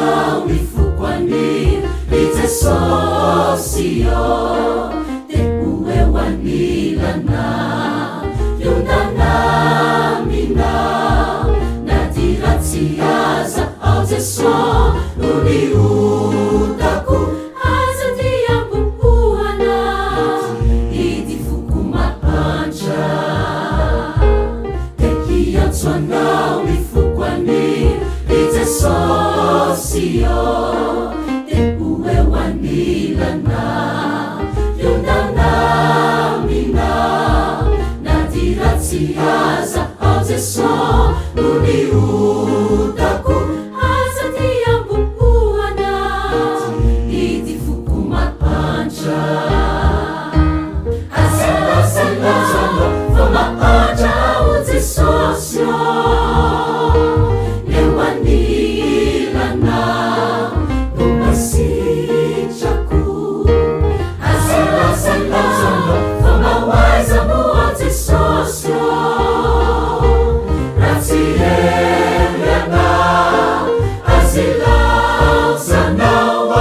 anao ny fokoany i Jesosio de ho eo anilana iondanamina na di ratsy aza ao Jeso no ny otako aza ty ampopoana ity foko mahantra de hiantso anao ny fokoany i Jesosio de ho eo anilana iondanamina na di ratsy aza ao Jeso no ny otako aza ty ampopoana ity foko mahantra azelazelaza fa mahantra ao Jesosio eo anilana no masitrako azelazelaza fa mawaiza mo ao Jesosio ratsy eliana azilaozanao a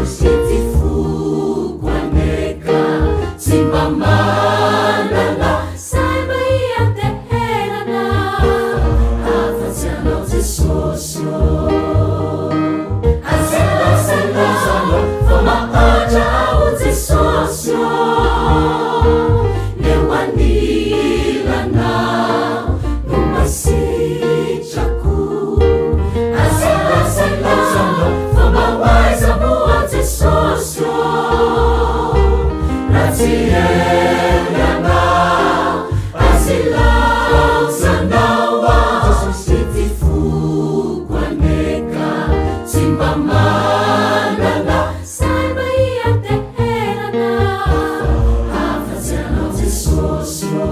ity foko aneka tsy mba manana say mba iateherana afatsy anao Jesosio azelazelaza fa mahantra ao Jesosio eo anilana no masitrako azelazelaza fa mawaiza mo ao Jesosio ratsy eliana azilaozanao a ity foko aneka tsy mba manana say mba iateherana afatsy anao Jesosio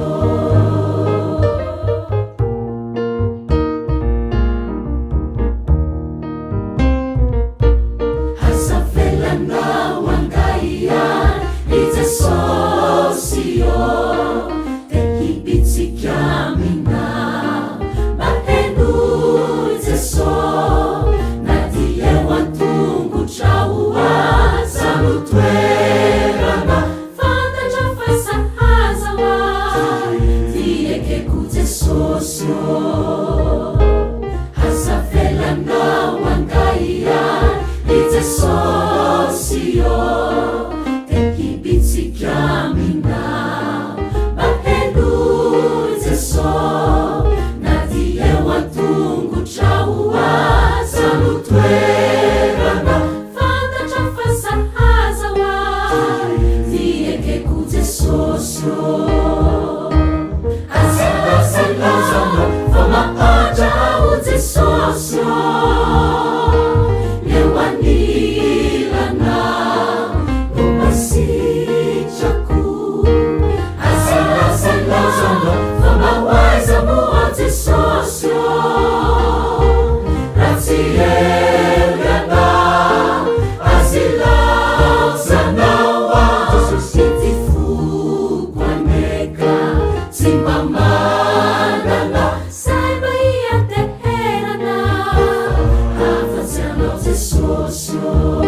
azavelanao angaian i Jesosio de hipitsika amina mba henoy Jeso na di eo antongotrao aza no toerana fantatra fa sahaza a ty ekeko Jesosio azavelanao angaian i Jesosio de hipitsika amina mba henoy Jeso na di eo antongotrao aza no toerana fantatra fa sahaza a ty ekeko Jesosio azelazelaza fa mahantra ao Jesosio eo anilana no masitrako azelazelaza fa mawaiza mo ao Jesosio ratsy eliana azilaozanao a ity foko aneka tsy mba manana say mba iateherana afatsy anao Jesosio